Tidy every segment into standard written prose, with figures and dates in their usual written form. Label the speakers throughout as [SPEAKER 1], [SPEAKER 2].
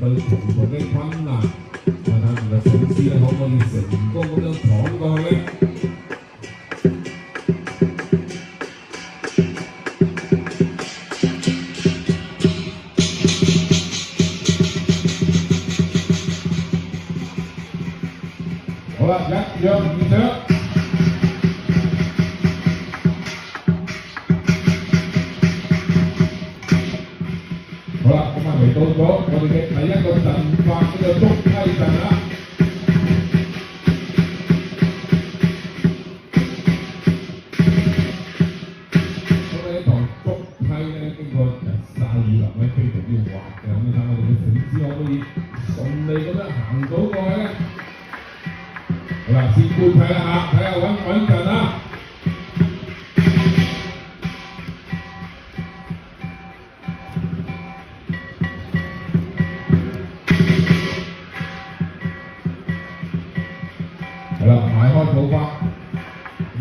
[SPEAKER 1] 對重重嘅困難，睇下我哋粉絲咧可唔可以成功咁樣闖過去咧？好啦，一樣唔搶。好啦，咁啊嚟到咗我哋嘅第一個陣法，呢個捉雞陣啦。咁呢堂捉雞咧，經過曬雨淋咧，非常之滑嘅。咁你睇我哋嘅粉絲可唔可以順利咁樣行到過去咧？好啦，先觀睇啦嚇，睇下穩唔穩陣啦。係啦，邁開步伐，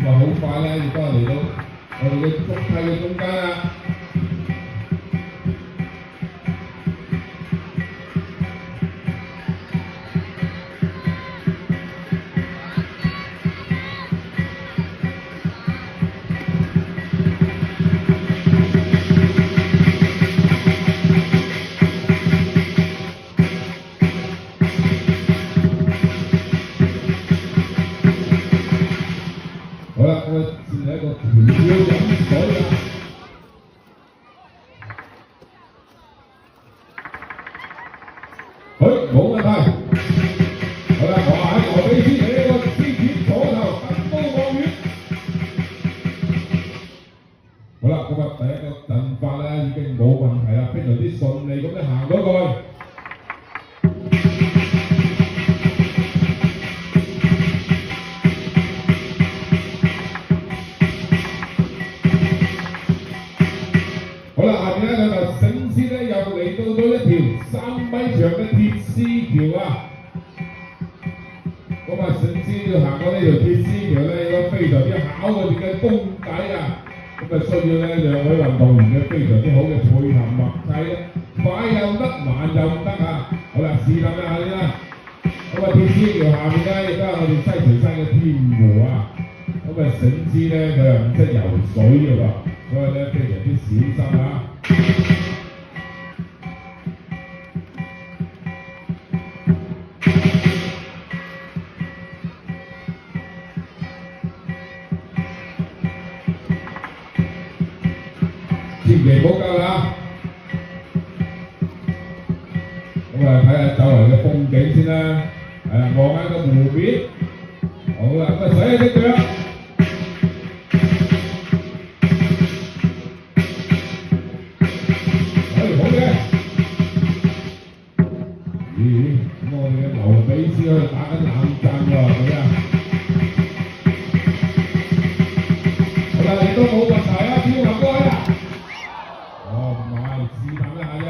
[SPEAKER 1] 咁啊好快咧，亦都係嚟到我哋嘅捉雞嘅中間啦。好啦，我先嚟一個條腰飲水啦。冇問題。好啦，我喺羅比斯你呢個獅子左頭特高望遠。好啦，咁啊第一個陣法咧已經冇問題啦，非常之順利咁樣行咗過去。好啦，下邊咧就繩絲咧又嚟到咗一條3米長嘅鐵絲橋啊！咁啊，繩絲要行過呢條鐵絲橋咧，有個非常之考裏邊嘅功底啊！咁啊，需要咧兩位運動員嘅非常之好嘅配合默契咧，快又得，慢又唔得啊！好啦，試諗一下先啦。咁啊，鐵絲橋下面咧亦都係我哋西樵山嘅天湖啊！咁啊，繩絲咧佢又唔識游水嘅喎。所以咧非常之小心啊！千祈唔好夠啦！咁啊睇下周圍嘅風景先啦，望下個湖面。好啦，咁啊洗下隻腳。咁我哋嘅劉比斯喺度打緊冷戰喎，咁樣。好啦，亦都冇問題啊，跳埋過去啦。哦，唔係，試探一下啫。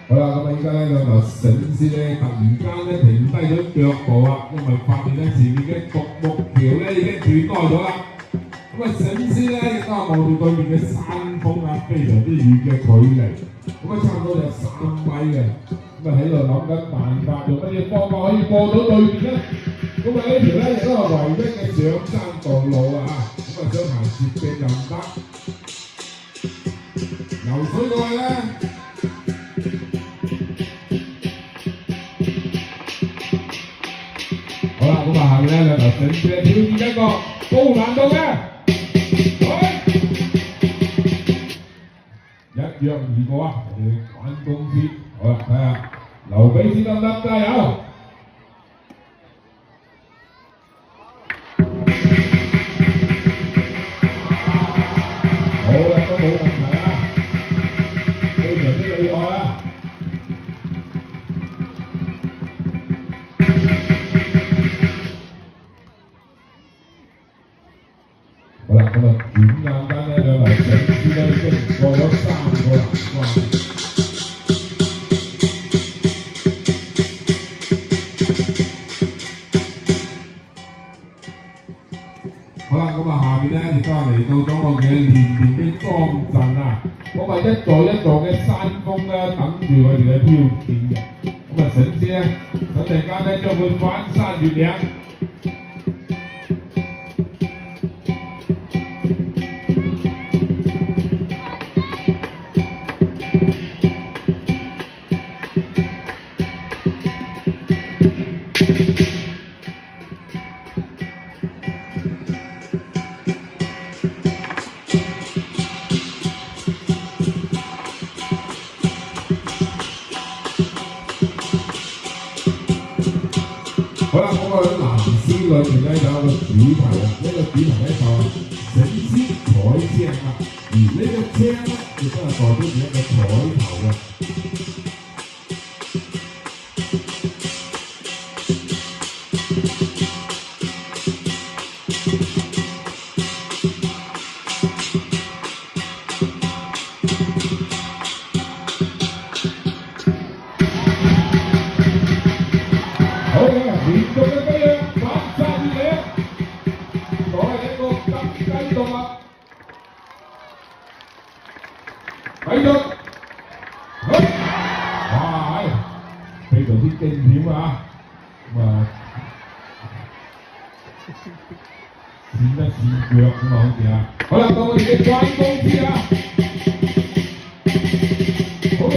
[SPEAKER 1] 好啦，咁啊依家咧兩條繩絲咧突然間咧停低咗腳步啊，因為發現咧前面嘅獨木橋咧已經斷開咗啦。咁啊繩絲咧亦都係望住對面嘅山峰啊，非常之遠嘅距離，咁啊差唔多有3米嘅。咁啊喺度諗緊辦法，用乜嘢方法可以過到對面咧？咁啊呢條咧亦都係唯一嘅上山道路啊！咁啊想行捷徑又唔得，游水過去咧。好啦，咁啊下面咧兩條繩絲咧挑戰一個高難度嘅，一躍而過啊！我哋玩公司，好啦，睇下劉比斯得唔得？加油！好啦，都冇問題啊，非常之厲害啊！好啦，咁啊轉眼間咧兩條繩絲咧已經過咗3個難關。嚟到咗我嘅連年嘅莊陣啊！咁啊一座一座嘅山峰咧等住我哋嘅挑戰嘅。咁啊神師咧，等陣間咧將會翻山越嶺。好啦，咁我喺藍絲裏面咧有一個主題啊，呢個主題咧就係醒獅彩青啊，而呢個青咧亦都係代表住一個彩頭嘅。好嘅，連續嘅飛躍，翻山越嶺，我係一個金雞動物，繼續，好，哇，非常之驚險啊！咁啊，閃一閃腳咁啊，好似啊，好啦，到我哋嘅關公師啊，好嘅。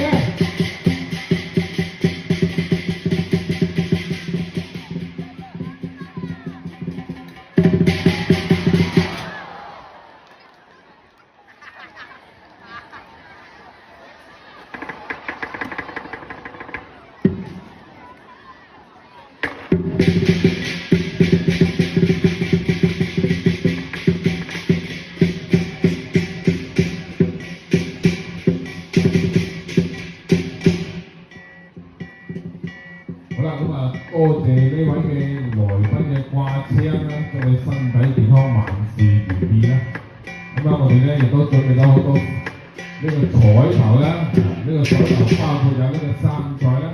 [SPEAKER 1] 好啦，咁啊，多謝呢位嘅來賓嘅掛車啦，祝佢身體健康，萬事如意啦。咁啊，我哋咧亦都準備咗好多呢個彩頭啦，呢個彩頭包括有呢個生菜啦，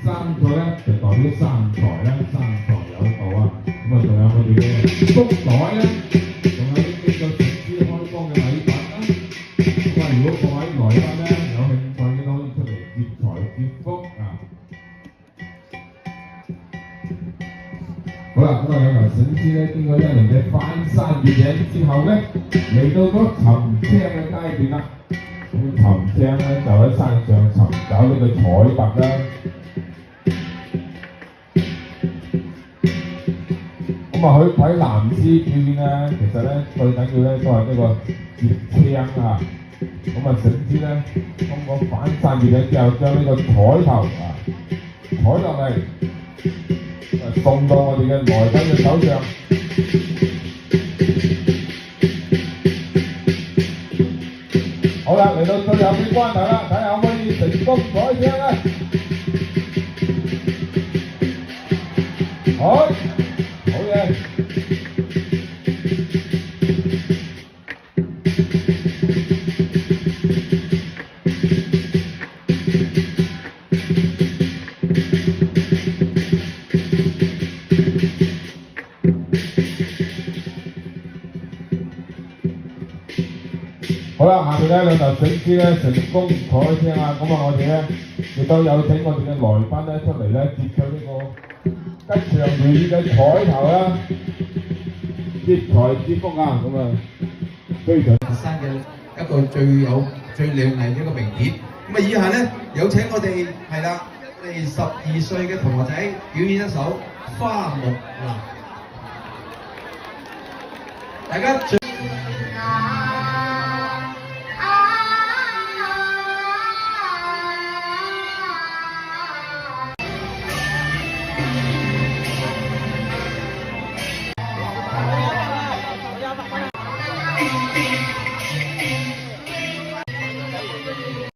[SPEAKER 1] 生菜咧就代表生財啦，生財有道啊。咁啊，仲有我哋嘅福袋啦，仲有呢個城市開光嘅禮品啦。咁啊，如果各位來賓咧有興趣嘅都可以出嚟接財接福啊。好啦，咁啊有頭醒獅咧，經過一輪嘅翻山越嶺之後咧，嚟到咗尋青嘅階段啦。咁尋青咧就喺山上尋找呢個彩帛啦。咁啊去睇藍絲表演咧，其實咧最緊要咧都係呢個接青啊。咁啊醒獅咧通過翻山越嶺之後，將呢個彩頭啊採落嚟。送到我哋嘅來賓嘅手上。好啦，嚟到最後嘅關頭啦，睇下可唔可以成功採青咧？好，好嘢。好啦，下面咧兩頭醒獅咧成功採青啊！咁啊，我哋咧亦都有請我哋嘅來賓咧出嚟咧接取呢個吉祥如意嘅彩頭啦，接財接福啊！咁啊，非常
[SPEAKER 2] 佛山嘅一個最亮麗嘅一個名片。咁啊，以下咧有請我哋係啦，我哋12歲嘅同學仔表演一首《花木蘭》，大家。